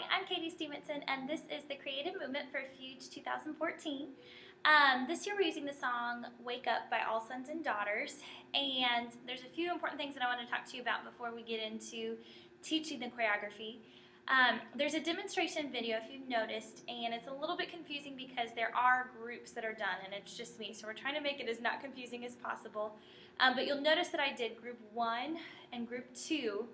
Hi, I'm Katie Stevenson, and this is the Creative Movement for Fuge 2014. This year we're using the song Wake Up by All Sons and Daughters, and there's a few important things that I want to talk to you about before we get into teaching the choreography. There's a demonstration video, if you've noticed, and it's a little bit confusing because there are groups that are done, and it's just me, so we're trying to make it as not confusing as possible. But you'll notice that I did group 1 and group 2.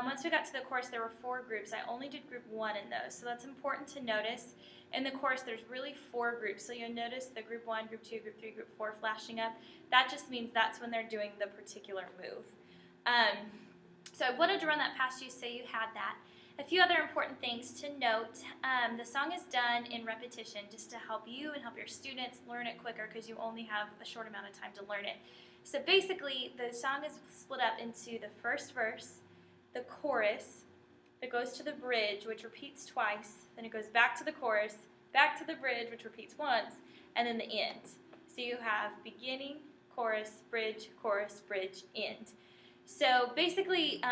Once we got to the chorus, there were 4 groups. I only did group 1 in those, so that's important to notice. In the chorus, there's really 4 groups, so you'll notice the group 1, group 2, group 3, group 4 flashing up. That just means that's when they're doing the particular move. So I wanted to run that past you so you had that. A few other important things to note. The song is done in repetition just to help you and help your students learn it quicker because you only have a short amount of time to learn it. So basically, the song is split up into the first verse, the chorus that goes to the bridge, which repeats twice, then it goes back to the chorus, back to the bridge, which repeats once, and then the end. So you have beginning, chorus, bridge, end. So basically,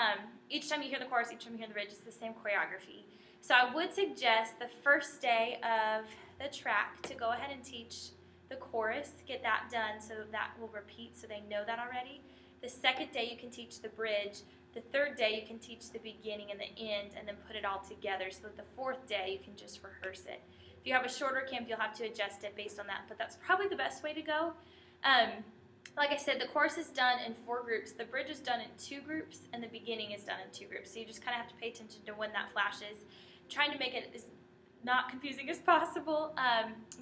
each time you hear the chorus, each time you hear the bridge, it's the same choreography. So I would suggest the first day of the track to go ahead and teach the chorus, get that done so that will repeat so they know that already. The second day you can teach the bridge. The third day you can teach the beginning and the end and then put it all together so that the fourth day you can just rehearse it. If you have a shorter camp, you'll have to adjust it based on that, but that's probably the best way to go. Like I said, the chorus is done in 4 groups, the bridge is done in 2 groups, and the beginning is done in 2 groups. So you just kind of have to pay attention to when that flashes, trying to make it as not confusing as possible,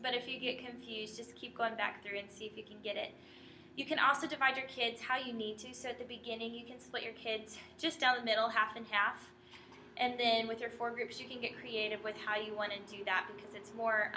but if you get confused, just keep going back through and see if you can get it. You can also divide your kids how you need to. So at the beginning, you can split your kids just down the middle, half and half. And then with your 4 groups, you can get creative with how you want to do that because it's more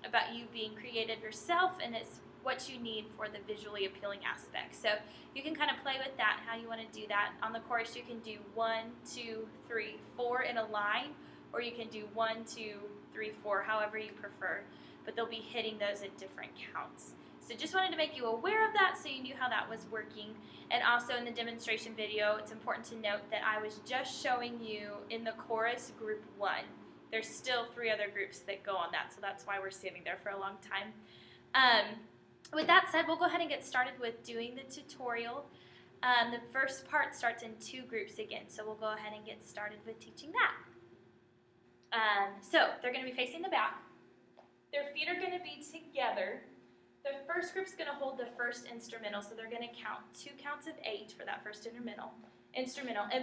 about you being creative yourself and it's what you need for the visually appealing aspect. So you can kind of play with that, how you want to do that. On the chorus, you can do 1, 2, 3, 4 in a line, or you can do 1, 2, 3, 4, however you prefer. But they'll be hitting those at different counts. So just wanted to make you aware of that so you knew how that was working. And also in the demonstration video, it's important to note that I was just showing you in the chorus group 1. There's still 3 other groups that go on that, so that's why we're standing there for a long time. With that said, we'll go ahead and get started with doing the tutorial. The first part starts in 2 groups again, so we'll go ahead and get started with teaching that. So they're going to be facing the back. Their feet are going to be together. The first group's going to hold the first instrumental, so they're going to count 2 counts of 8 for that first instrumental. And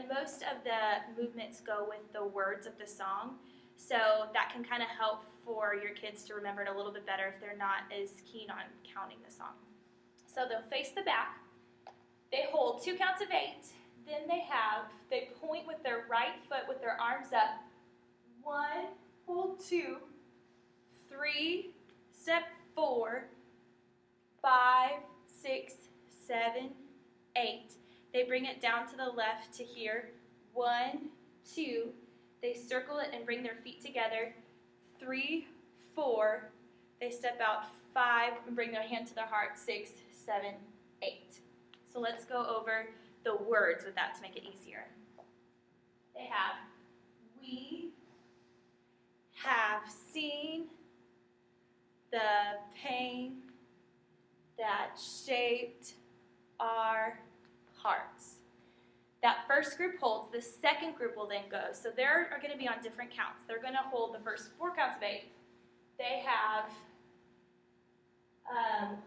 most of the movements go with the words of the song, so that can kind of help for your kids to remember it a little bit better if they're not as keen on counting the song. So they'll face the back. They hold 2 counts of 8. Then they point with their right foot with their arms up. 1, hold 2, 3, step 4, 5, 6, 7, 8. They bring it down to the left to here. 1, 2. They circle it and bring their feet together. 3, 4. They step out. 5 and bring their hand to their heart. 6, 7, 8. So let's go over the words with that to make it easier. They have, we have seen the pain that shaped our hearts. That first group holds, the second group will then go. So they are going to be on different counts. They're going to hold the first 4 counts of 8. They have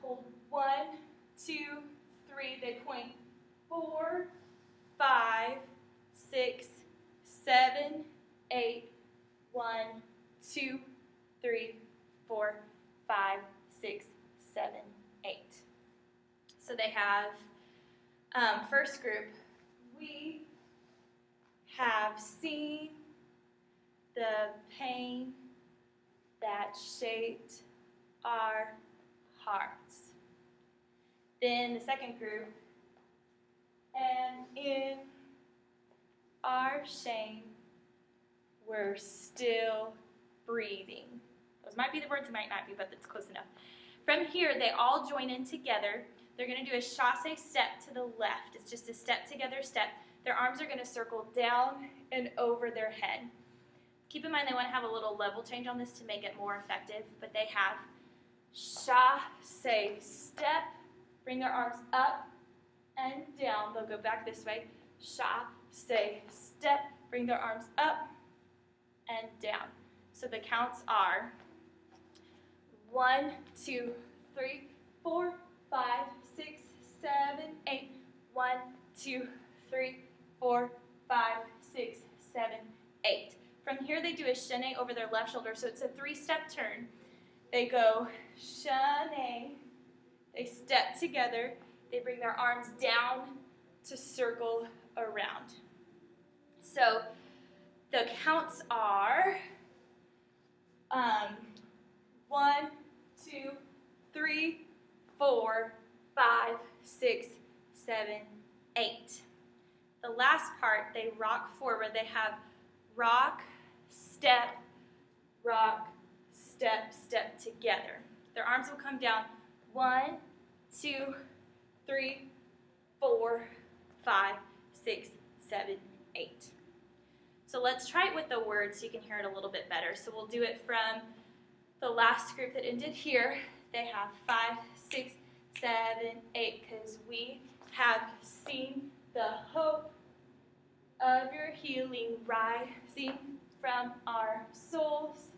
hold 1, 2, 3. They point 4, 5, 6, 7, 8. 1, 2, 3, 4, 5, 6, 7, 8. So they have first group. We have seen the pain that shaped our hearts. Then the second group. And in our shame, we're still breathing. Those might be the words, it might not be, but that's close enough. From here, they all join in together. They're going to do a chassé step to the left. It's just a step together step. Their arms are going to circle down and over their head. Keep in mind they want to have a little level change on this to make it more effective, but they have sha, say, step, bring their arms up and down. They'll go back this way. Sha, say, step, bring their arms up and down. So the counts are 1, 2, 3, 4, 5, 6, 7, 8. 1, 2, 3, 4, 5, 6, 7, 8. From here they do a chaîné over their left shoulder, so it's a 3-step turn. They go chaîné, they step together, they bring their arms down to circle around. So the counts are 1, 2, 3, 4, 5, 6, 7, 8. The last part, they rock forward. They have rock, step, step together. Their arms will come down 1, 2, 3, 4, 5, 6, 7, 8. So let's try it with the words so you can hear it a little bit better. So we'll do it from the last group that ended here. They have 5, 6, 7, 8, because we have seen the hope of your healing rising from our souls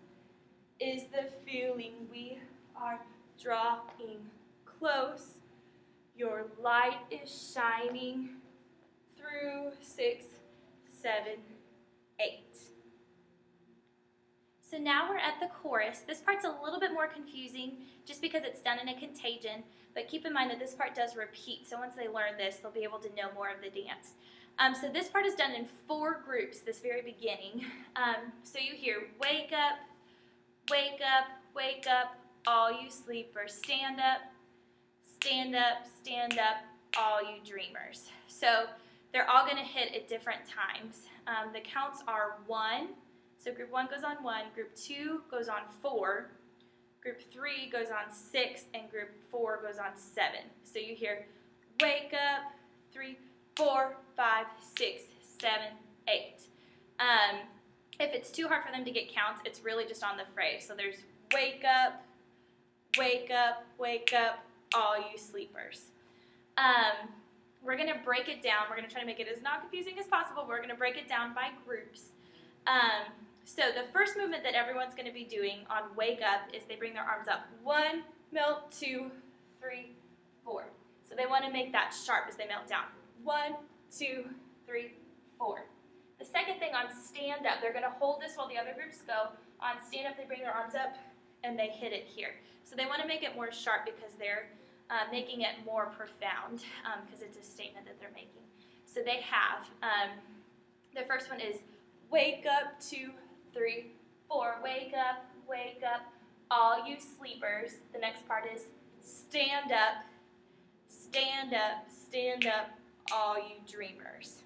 is the feeling we are drawing close. Your light is shining through 6, 7, 8. So now we're at the chorus. This part's a little bit more confusing just because it's done in a contagion, but keep in mind that this part does repeat, so once they learn this, they'll be able to know more of the dance. So this part is done in 4 groups, this very beginning. So you hear, wake up, wake up, wake up, all you sleepers. Stand up, stand up, stand up, all you dreamers. So they're all going to hit at different times. The counts are 1, so group 1 goes on 1, group 2 goes on 4, group 3 goes on 6, and group 4 goes on 7. So you hear, wake up, 3, 4, 5, 6, 7, 8. If it's too hard for them to get counts, it's really just on the phrase. So there's wake up, wake up, wake up, all you sleepers. We're going to break it down. We're going to try to make it as not confusing as possible. We're going to break it down by groups. So the first movement that everyone's going to be doing on wake up is they bring their arms up. 1, melt, 2, 3, 4. So they want to make that sharp as they melt down. 1, 2, 3, 4. The second thing on stand up, they're going to hold this while the other groups go. On stand up, they bring their arms up and they hit it here. So they want to make it more sharp because they're making it more profound because it's a statement that they're making. So they have, the first one is wake up, 2, 3, 4. Wake up, all you sleepers. The next part is stand up, stand up, stand up, all you dreamers.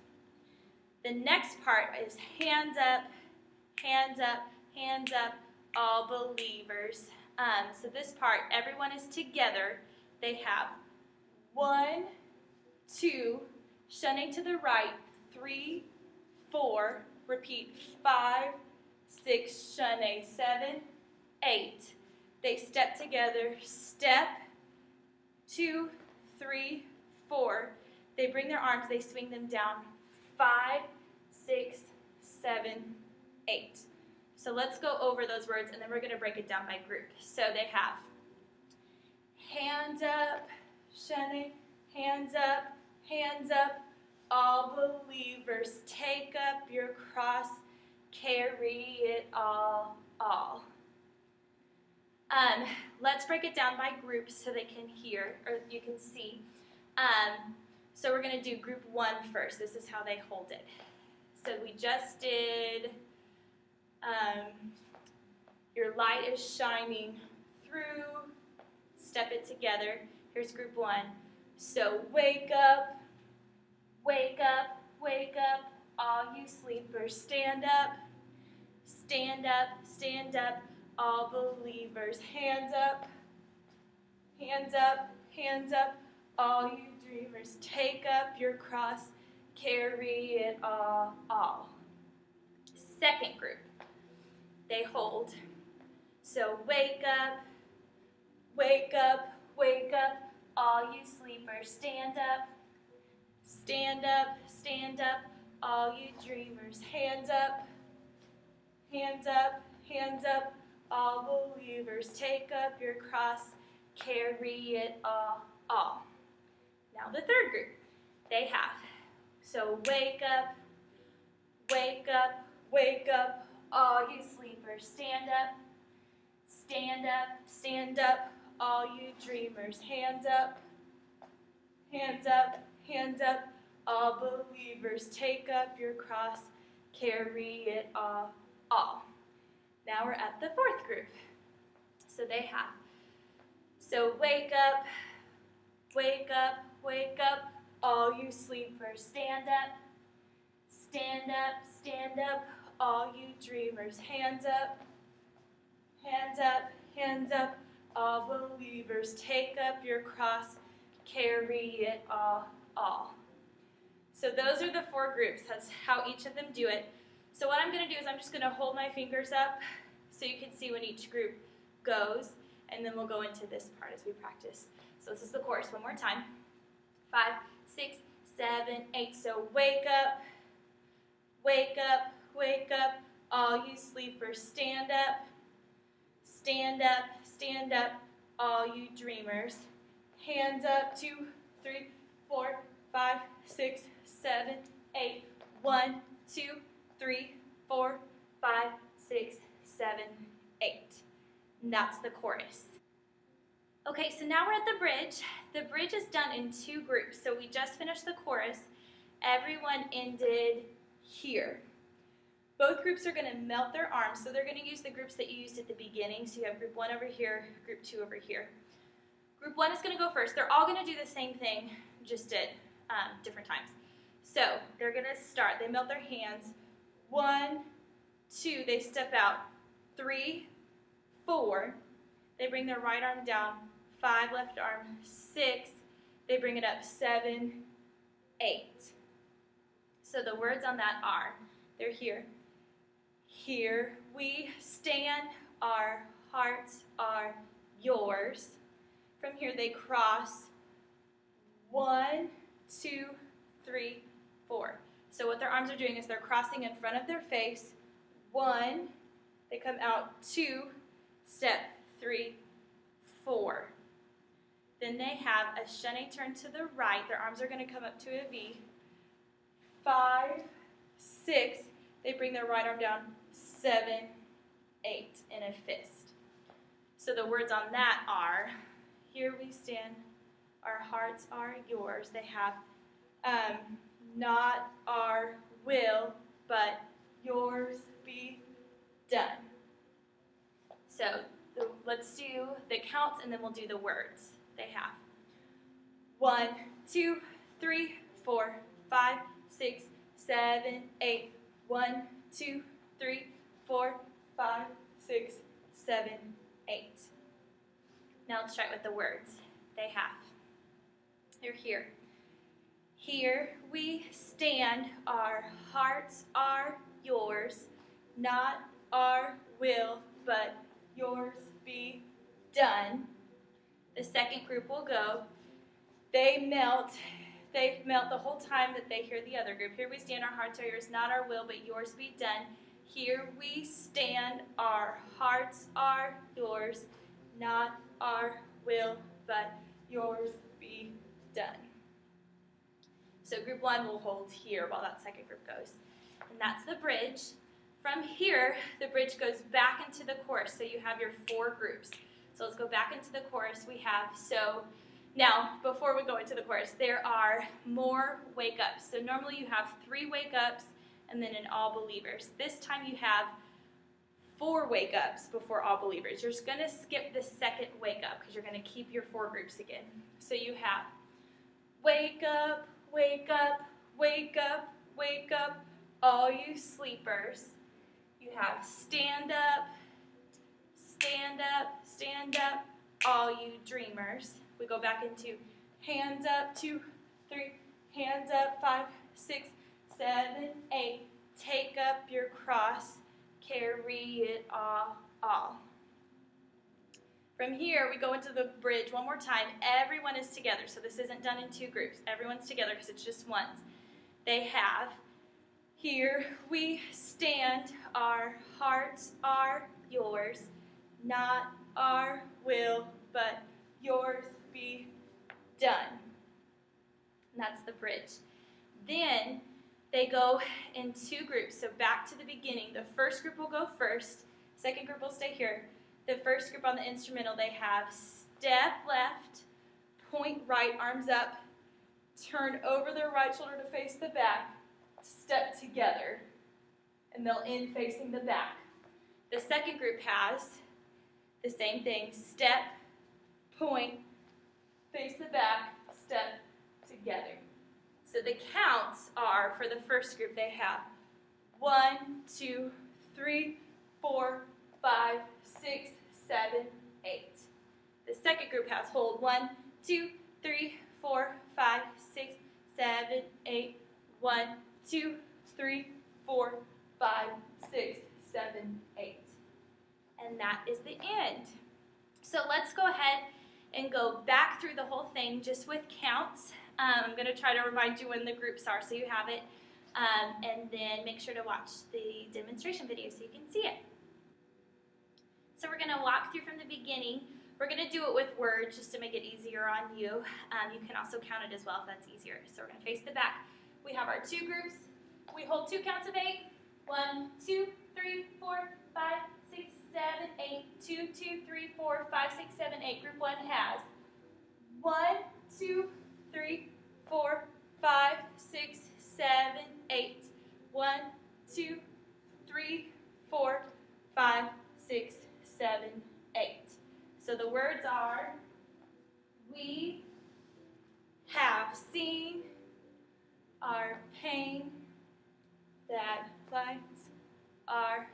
The next part is hands up, hands up, hands up, all believers. So this part, everyone is together. They have 1, 2, shunning to the right, 3, 4, repeat 5, 6, shunning 7, 8. They step together, step, 2, 3, 4. They bring their arms, they swing them down, 5, 6, 7, 8. So let's go over those words and then we're going to break it down by group. So they have hands up, shunning, hands up, all believers, take up your cross, carry it all. Let's break it down by groups so they can hear, or you can see. So we're going to do group 1 first. This is how they hold it. So we just did, your light is shining through, step it together. Here's group 1. So wake up, wake up, wake up, all you sleepers. Stand up, stand up, stand up, all believers. Hands up, hands up, hands up, all you dreamers. Take up your cross, carry it all. Second group. they hold. So wake up, wake up, wake up, all you sleepers, stand up, stand up, stand up, all you dreamers, hands up, hands up, hands up, all believers, take up your cross, carry it all. Now the third group, they have. So wake up, wake up, wake up, all you sleepers, stand up, stand up, stand up, all you dreamers, hands up, hands up, hands up, all believers, take up your cross, carry it all. Now we're at the fourth group. So they have. So wake up, wake up, wake up, all you sleepers, stand up, stand up, stand up, all you dreamers, hands up, hands up, hands up, all believers, take up your cross, carry it all. So those are the four groups. That's how each of them do it. So what I'm going to do is I'm just going to hold my fingers up so you can see when each group goes, and then we'll go into this part as we practice. So this is the chorus one more time. 5, 6, 7, 8. So wake up, wake up, wake up, all you sleepers, stand up, stand up, stand up, all you dreamers. Hands up, 2, 3, 4, 5, 6, 7, 8. 1, 2, 3, 4, 5, 6, 7, 8. And that's the chorus. Okay, so now we're at the bridge. The bridge is done in two groups. So we just finished the chorus. Everyone ended here. Both groups are going to melt their arms, so they're going to use the groups that you used at the beginning. So you have group 1 over here, group 2 over here. Group 1 is going to go first. They're all going to do the same thing, just at different times. So they're going to start. They melt their hands. 1, 2, they step out. 3, 4, they bring their right arm down. 5, left arm. 6, they bring it up. 7, 8. So the words on that are, they're here. Here we stand, our hearts are yours. From here they cross. 1, 2, 3, 4. So what their arms are doing is they're crossing in front of their face. 1, they come out. 2, step. 3, 4. Then they have a shunny turn to the right. Their arms are going to come up to a V. 5, 6, they bring their right arm down. 7, 8 in a fist. So the words on that are, here we stand, our hearts are yours. They have not our will, but yours be done. So let's do the counts and then we'll do the words. They have 1, 2, 3, 4, 5, 6, 7, 8. 1, 2, 3, 4, 5, 6, 7, 8. Now let's start with the words. They have. They're here. Here we stand, our hearts are yours, not our will, but yours be done. The second group will go. They melt the whole time that they hear the other group. Here we stand, our hearts are yours, not our will, but yours be done. Here we stand, our hearts are yours, not our will, but yours be done. So group 1 will hold here while that second group goes. And that's the bridge. From here, the bridge goes back into the chorus. So you have your 4 groups. So let's go back into the chorus. We have, so now, before we go into the chorus, there are more wake-ups. So normally you have 3 wake-ups and then an all believers. This time you have 4 wake-ups before all believers. You're just going to skip the second wake-up because you're going to keep your 4 groups again. So you have wake up, wake up, wake up, wake up, all you sleepers. You have stand up, stand up, stand up, all you dreamers. We go back into hands up, 2, 3, hands up, 5, 6, 7, 8. Take up your cross, carry it all. From here, we go into the bridge one more time. Everyone is together, so this isn't done in two groups. Everyone's together because it's just ones. They have, here we stand, our hearts are yours, not our will, but yours be done. And that's the bridge. Then they go in two groups. So back to the beginning. The first group will go first. Second group will stay here. The first group on the instrumental, they have step left, point right, arms up, turn over their right shoulder to face the back, step together, and they'll end facing the back. The second group has the same thing, step, point, face the back, step together. So the counts are, for the first group, they have 1, 2, 3, 4, 5, 6, 7, 8. The second group has hold 1, 2, 3, 4, 5, 6, 7, 8. 1, 2, 3, 4, 5, 6, 7, 8. And that is the end. So let's go ahead and go back through the whole thing just with counts. I'm going to try to remind you when the groups are so you have it. And then make sure to watch the demonstration video so you can see it. So we're going to walk through from the beginning. We're going to do it with words just to make it easier on you. You can also count it as well if that's easier. So we're going to face the back. We have our two groups. We hold two counts of 8. 1, 2, 3, 4, 5, 6, 7, 8. 2, 2, 3, 4, 5, 6, 7, 8. Group 1 has 1, 2, 3, 4, 5, 6, 7, 8. 1, 2, 3, 4, 5, 6, 7, 8. So the words are, we have seen our pain that lights our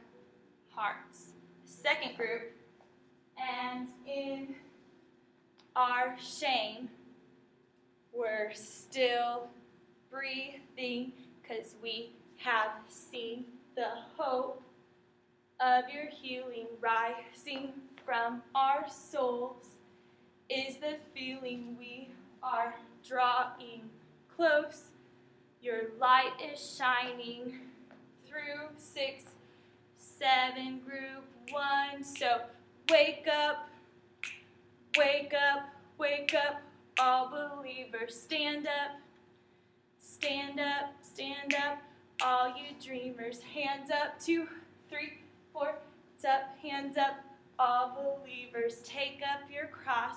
hearts. Second group, and in our shame, we're still breathing because we have seen the hope of your healing rising from our souls is the feeling we are drawing close. Your light is shining through 6, 7, group 1. So wake up, wake up, wake up, all believers. Stand up, stand up, stand up, all you dreamers. Hands up, 2, 3, 4, it's up, hands up, all believers. Take up your cross,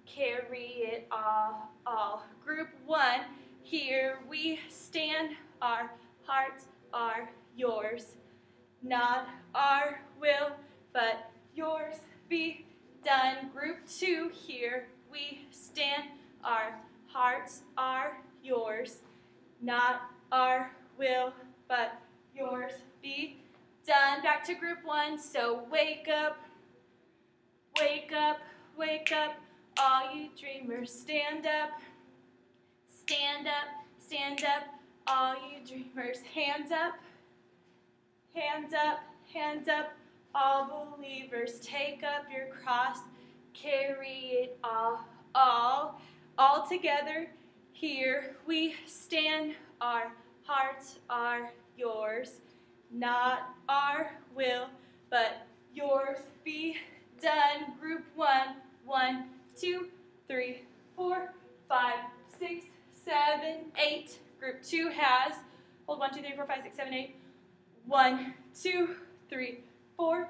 carry it all. Group 1, here we stand, our hearts are yours. Not our will, but yours be done. Group 2, here we stand, our hearts are yours. Not our will, but yours be done. Back to group 1, so wake up, wake up, wake up, all you dreamers. Stand up, stand up, stand up, all you dreamers. Hands up, hands up, hands up, all believers. Take up your cross, carry it all together. Here we stand, our hearts are yours. Not our will, but yours be done. Group 1, 1, 2, 3, 4, 5, 6, 7, 8. Group 2 has, hold 1, 2, 3, 4, 5, 6, 7, 8. 1, 2, 3, 4,